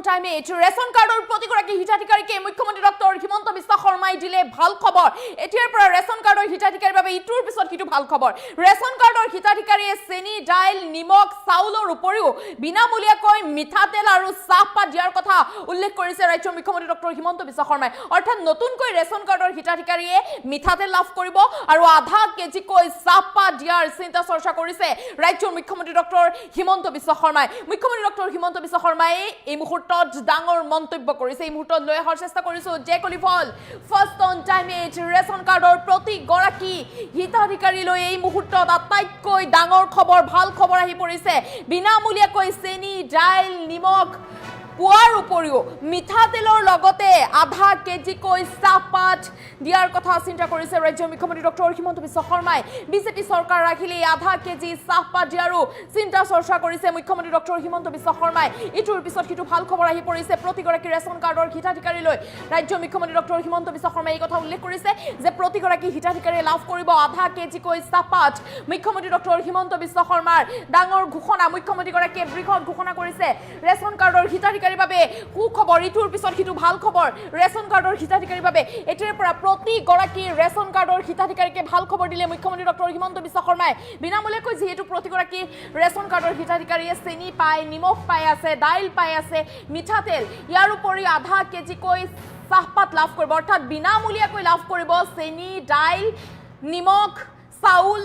টাইমে ৰেচন কাৰ্ডৰ প্ৰতিগৰাকী হিতাধিকাৰীকে মুখ্যমন্ত্ৰী ডক্টৰ হিমন্ত বিশ্ব শৰ্মাই দিলে ভাল খবৰ। এতিয়াৰ পৰা ৰেচন কাৰ্ডৰ হিতাধিকাৰীৰ বাবে ইটোৰ পিছত সিটো ভাল খবৰ। ৰেচন কাৰ্ডৰ হিতাধিকাৰীয়ে চেনি, দাইল, নিমখ, চাউলৰ উপৰিও বিনামূলীয়াকৈ মিঠাতেল আৰু চাহপাত দিয়াৰ কথা উল্লেখ কৰিছে ৰাজ্যৰ মুখ্যমন্ত্ৰী ডক্টৰ হিমন্ত বিশ্ব শৰ্মাই। অৰ্থাৎ নতুনকৈ ৰেচন কাৰ্ডৰ হিতাধিকাৰীয়ে মিঠাতেল লাভ কৰিব আৰু আধা কেজিকৈ চাহপাত দিয়াৰ চিন্তা চৰ্চা কৰিছে ৰাজ্যৰ মুখ্যমন্ত্ৰী ডক্টৰ হিমন্ত বিশ্ব শৰ্মাই। মুখ্যমন্ত্ৰী ডক্টৰ হিমন্ত বিশ্ব শৰ্মাই এই মুহূৰ্তত ডাঙৰ মন্তব্য কৰিছে। এই মুহূৰ্তত লৈ অহাৰ চেষ্টা কৰিছোঁ জে কলিফল ফাৰ্ষ্ট অন টাইমেট ৰেচন কাৰ্ডৰ প্ৰতিগৰাকী হিতাধিকাৰীলৈ এই মুহূৰ্তত আটাইতকৈ ডাঙৰ খবৰ, ভাল খবৰ আহি পৰিছে। বিনামূলীয়াকৈ চেনি, দাইল, নিমখ পোৱাৰ উপৰিও মিঠাতেলৰ লগতে আধা কেজিকৈ চাহপাত দিয়াৰ কথা চিন্তা কৰিছে ৰাজ্যৰ মুখ্যমন্ত্ৰী ডক্টৰ হিমন্ত বিশ্ব শৰ্মাই। বিজেপি চৰকাৰ ৰাখিলে আধা কেজি চাহপাত দিয়াৰো চিন্তা চৰ্চা কৰিছে মুখ্যমন্ত্ৰী ডক্টৰ হিমন্ত বিশ্ব শৰ্মাই। ইটোৰ পিছত সিটো ভাল খবৰ আহি পৰিছে প্ৰতিগৰাকী ৰেচন কাৰ্ডৰ হিতাধিকাৰীলৈ। ৰাজ্যৰ মুখ্যমন্ত্ৰী ডক্টৰ হিমন্ত বিশ্ব শৰ্মাই এই কথা উল্লেখ কৰিছে যে প্ৰতিগৰাকী হিতাধিকাৰীয়ে লাভ কৰিব আধা কেজিকৈ চাহপাত। মুখ্যমন্ত্ৰী ডক্টৰ হিমন্ত বিশ্ব শৰ্মাৰ ডাঙৰ ঘোষণা, মুখ্যমন্ত্ৰীগৰাকীয়ে বৃহৎ ঘোষণা কৰিছে ৰেচন কাৰ্ডৰ হিতাধিকাৰীৰ বাবে সুখবৰ। ইটোৰ পিছত সিটো ভাল খবৰ ৰেচন কাৰ্ডৰ হিতাধিকাৰীৰ বাবে। এতিয়াৰ পৰা প্ৰতিগৰাকী ৰেচন কাৰ্ডৰ হিতাধিকাৰীকে ভাল খবৰ দিলে মুখ্যমন্ত্ৰী ডক্টৰ হিমন্ত বিশ্ব শৰ্মাই। বিনামূলীয়াকৈ যিহেতু প্ৰতিগৰাকী ৰেচন কাৰ্ডৰ হিতাধিকাৰীয়ে চেনি পায়, নিমখ পাই আছে, দাইল পাই আছে, মিঠাতেল, ইয়াৰ উপৰি আধা কেজিকৈ চাহপাত লাভ কৰিব। অৰ্থাৎ বিনামূলীয়াকৈ লাভ কৰিব চেনি, দাইল, নিমখ, চাউল,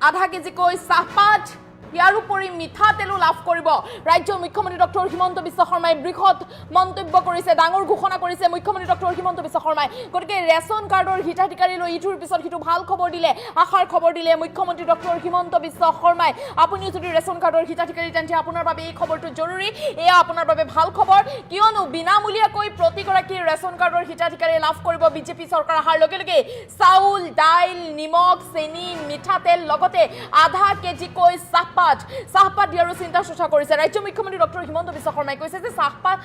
আধা কেজিকৈ চাহপাত, ইয়াৰ উপৰি মিঠাতেলো লাভ কৰিব। ৰাজ্যৰ মুখ্যমন্ত্ৰী ডক্টৰ হিমন্ত বিশ্ব শৰ্মাই বৃহৎ মন্তব্য কৰিছে, ডাঙৰ ঘোষণা কৰিছে মুখ্যমন্ত্ৰী ডক্টৰ হিমন্ত বিশ্ব শৰ্মাই। গতিকে ৰেচন কাৰ্ডৰ হিতাধিকাৰীলৈ ইটোৰ পিছত সিটো ভাল খবৰ দিলে, আশাৰ খবৰ দিলে মুখ্যমন্ত্ৰী ডক্টৰ হিমন্ত বিশ্ব শৰ্মাই। আপুনিও যদি ৰেচন কাৰ্ডৰ হিতাধিকাৰী তেন্তে আপোনাৰ বাবে এই খবৰটো জৰুৰী, এয়া আপোনাৰ বাবে ভাল খবৰ। কিয়নো বিনামূলীয়াকৈ প্ৰতিগৰাকী ৰেচন কাৰ্ডৰ হিতাধিকাৰীয়ে লাভ কৰিব বিজেপি চৰকাৰ অহাৰ লগে লগে চাউল, দাইল, নিমখ, চেনি, মিঠাতেল, লগতে আধা কেজিকৈ চাহপাত দিয়াৰো চিন্তা চৰ্চা কৰিছে ৰাজ্যৰ মুখ্যমন্ত্ৰী ডক্টৰ হিমন্ত বিশ্ব শৰ্মাই। কৈছে যে চাহপাত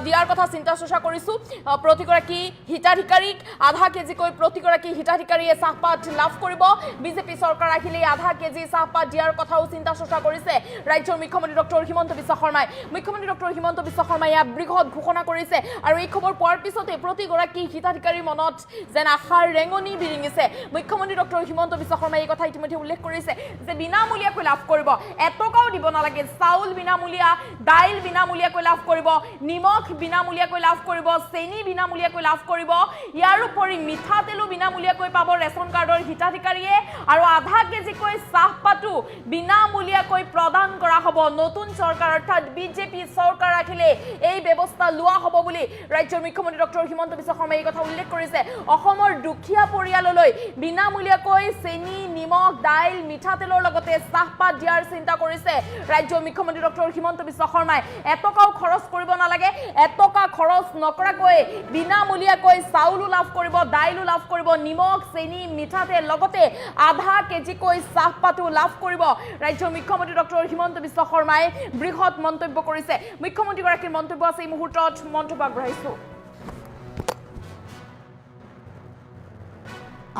দিয়াৰ কথা চিন্তা চৰ্চা কৰিছোঁ। প্ৰতিগৰাকী হিতাধিকাৰীক আধা কেজিকৈ প্ৰতিগৰাকী হিতাধিকাৰীয়ে চাহপাত লাভ কৰিব। বিজেপি চৰকাৰ আহিলে আধা কেজি চাহপাত দিয়াৰ কথাও চিন্তা চৰ্চা কৰিছে ৰাজ্যৰ মুখ্যমন্ত্ৰী ডক্টৰ হিমন্ত বিশ্ব শৰ্মাই। মুখ্যমন্ত্ৰী ডক্টৰ হিমন্ত বিশ্ব শৰ্মাই ইয়াৰ বৃহৎ ঘোষণা কৰিছে আৰু এই খবৰ পোৱাৰ পিছতে প্ৰতিগৰাকী হিতাধিকাৰীৰ মনত যেন আশাৰ ৰেঙনি বিৰিঙিছে। মুখ্যমন্ত্ৰী ডক্টৰ হিমন্ত বিশ্ব শৰ্মাই এই কথা ইতিমধ্যে উল্লেখ কৰিছে যে বিনামূলীয়াকৈ লাভ কৰিব, এটকাও দিব নালাগে। চাউল বিনামূলীয়া, দাইল বিনামূলীয়াকৈ লাভ কৰিব, নিমখ বিনামূলীয়াকৈ লাভ কৰিব, চেনি বিনামূলীয়াকৈ লাভ কৰিব, ইয়াৰ উপৰি মিঠাতেলো বিনামূলীয়াকৈ পাব ৰেচন কাৰ্ডৰ হিতাধিকাৰীয়ে আৰু আধা কেজিকৈ চাহপাতো বিনামূলীয়াকৈ প্ৰদান কৰা হ'ব। নতুন চৰকাৰ অৰ্থাৎ বিজেপি চৰকাৰ আহিলে এই ব্যৱস্থা লোৱা হ'ব বুলি ৰাজ্যৰ মুখ্যমন্ত্ৰী ডক্টৰ হিমন্ত বিশ্ব শৰ্মাই এই কথা উল্লেখ কৰিছে। অসমৰ দুখীয়া পৰিয়াললৈ বিনামূলীয়াকৈ চেনি, নিমখ, দাইল, মিঠাতেলৰ লগতে চাহপাত দিয়াৰ চিন্তা কৰিছে ৰাজ্যৰ মুখ্যমন্ত্ৰী ডক্টৰ হিমন্ত বিশ্ব শৰ্মাই। এটকাও খৰচ কৰিব নালাগে, এটকা খৰচ নকৰাকৈ বিনামূলীয়াকৈ চাউলো লাভ কৰিব, দাইলো লাভ কৰিব, নিমখ, চেনি, মিঠাতেল, লগতে আধা কেজিকৈ চাহপাতো লাভ কৰিব। ৰাজ্যৰ মুখ্যমন্ত্ৰী ডক্টৰ হিমন্ত বিশ্ব শৰ্মাই বৃহৎ মন্তব্য কৰিছে। মুখ্যমন্ত্ৰীগৰাকীৰ মন্তব্য আছে এই মুহূৰ্তত মন্তব্য আগবঢ়াইছোঁ।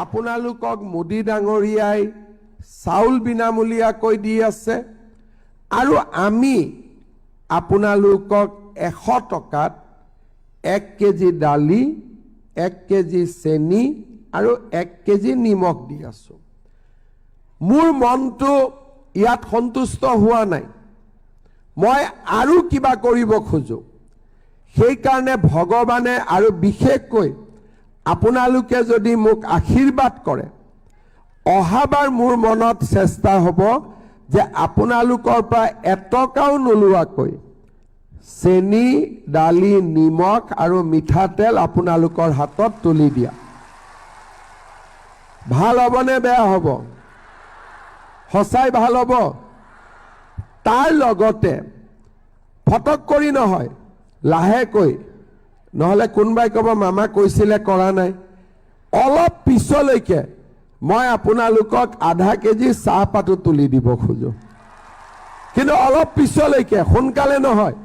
আপোনালোকক মোদী ডাঙৰীয়াই চাউল বিনামূলীয়াকৈ দি আছে আৰু আমি আপোনালোকক 100 টকাত 1 কেজি দালি, 1 কেজি চেনি আৰু 1 কেজি নিমখ দি আছোঁ। মোৰ মনটো ইয়াত সন্তুষ্ট হোৱা নাই, মই আৰু কিবা কৰিব খোজোঁ। সেইকাৰণে ভগৱানে আৰু বিশেষকৈ আপোনালোকে যদি মোক আশীৰ্বাদ কৰে, অহাবাৰ মোৰ মনত চেষ্টা হ'ব যে আপোনালোকৰ পৰা এটকাও নোলোৱাকৈ চেনি, দালি, নিমখ আৰু মিঠাতেল আপোনালোকৰ হাতত তুলি দিয়া। ভাল হ'বনে বেয়া হ'ব? সঁচাই ভাল হ'ব। তাৰ লগতে ফটক কৰি নহয়, লাহেকৈ, নহ'লে কোনোবাই ক'ব মামা কৈছিলে কৰা নাই, অলপ পিছলৈকে মই আপোনালোকক আধা কেজি চাহপাতো তুলি দিব খোজো, কিন্তু অলপ পিছলৈকে, সোনকালে নহয়।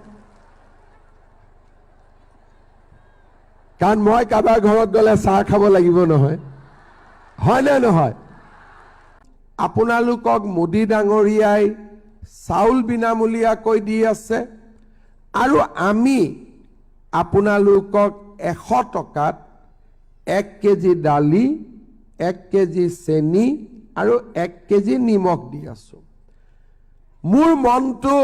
কাৰণ মই কাৰোবাৰ ঘৰত গ'লে চাহ খাব লাগিব নহয়, হয়নে নহয়? আপোনালোকক মোদী ডাঙৰীয়াই চাউল বিনামূলীয়াকৈ দি আছে আৰু আমি আপোনালোকক 100 টকাত 1 কেজি দালি, 1 কেজি চেনি আৰু 1 কেজি নিমখ দি আছো। মোৰ মনটো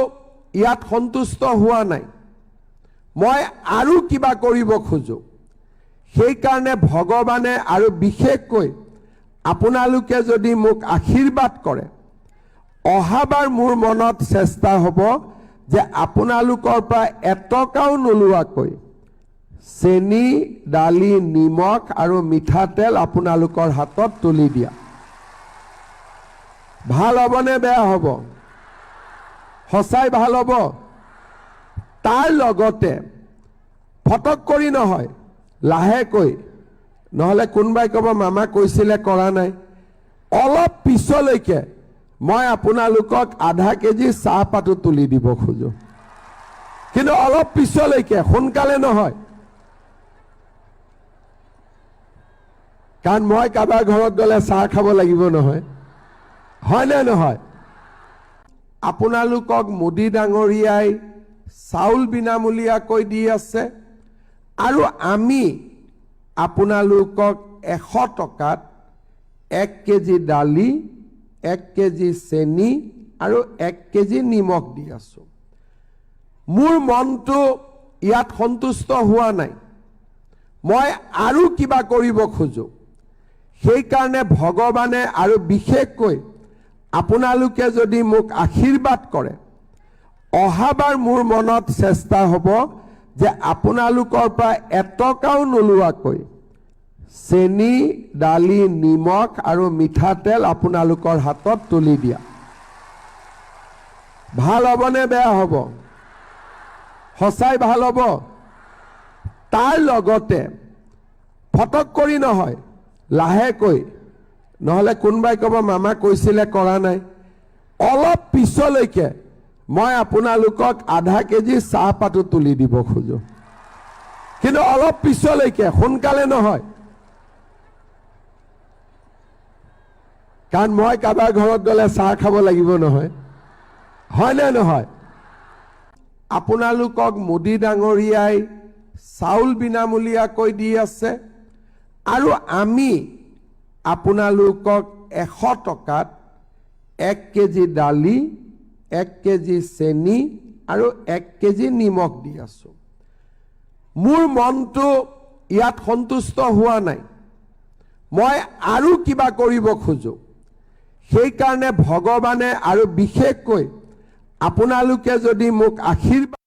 ইয়াত সন্তুষ্ট হোৱা নাই। মই আৰু কিবা কৰিব খোজো। সেইকাৰণে ভগৱানে আৰু বিশেষকৈ আপোনালোকে যদি মোক আশীৰ্বাদ কৰে, অহাবাৰ মোৰ মনত চেষ্টা হ'ব যে আপোনালোকৰ পৰা এটকাও নোলোৱাকৈ চেনি, দালি, নিমখ আৰু মিঠাতেল আপোনালোকৰ হাতত তুলি দিয়া। ভাল হ'বনে বেয়া হ'ব? সঁচাই ভাল হ'ব? তাৰ লগতে ফটক কৰি নহয়, লাহেকৈ, নহ'লে কোনোবাই ক'ব মামা কৈছিলে কৰা নাই, অলপ পিছলৈকে মই আপোনালোকক আধা কেজি চাহপাতো তুলি দিব খোজো। কিন্তু অলপ পিছলৈকে, সোনকালে নহয়। কাৰণ মই কাৰোবাৰ ঘৰত গ'লে চাহ খাব লাগিব নহয়, হয়নে নহয়? আপোনালোকক মোদী ডাঙৰীয়াই চাউল বিনামূলীয়াকৈ দি আছে আৰু আমি আপোনালোকক 100 টকাত 1 কেজি দালি, 1 কেজি চেনি আৰু 1 কেজি নিমখ দি আছো। মোৰ মনটো ইয়াত সন্তুষ্ট হোৱা নাই। মই আৰু কিবা কৰিব খোজো। সেইকাৰণে ভগৱানে আৰু বিশেষকৈ আপোনালোকে যদি মোক আশীৰ্বাদ কৰে, অহাবাৰ মোৰ মনত চেষ্টা হ'ব যে আপোনালোকৰ পৰা এটকাও নোলোৱাকৈ চেনি, দালি, নিমখ আৰু মিঠাতেল আপোনালোকৰ হাতত তুলি দিয়া। ভাল হ'বনে বেয়া হ'ব? সঁচাই ভাল হ'ব? তাৰ লগতে ফটক কৰি নহয়, লাহেকৈ, নহ'লে কোনোবাই ক'ব মামা কৈছিলে কৰা নাই, অলপ পিছলৈকে মই আপোনালোকক আধা কেজি চাহপাতো তুলি দিব খোজো। কিন্তু অলপ পিছলৈকে, সোনকালে নহয়। কাৰণ মই কাৰোবাৰ ঘৰত গ'লে চাহ খাব লাগিব নহয়, হয়নে নহয়? আপোনালোকক মোদী ডাঙৰীয়াই চাউল বিনামূলীয়াকৈ দি আছে আৰু আমি আপোনালোকক 100 টকাত 1 কেজি দালি, 1 কেজি চেনি আৰু 1 কেজি নিমখ দি আছো। মোৰ মনটো ইয়াত সন্তুষ্ট হোৱা নাই। মই আৰু কিবা কৰিব খোজো। সেইকাৰণে ভগৱানে আৰু বিশেষকৈ আপোনালোকে যদি মোক আশীৰ্বাদ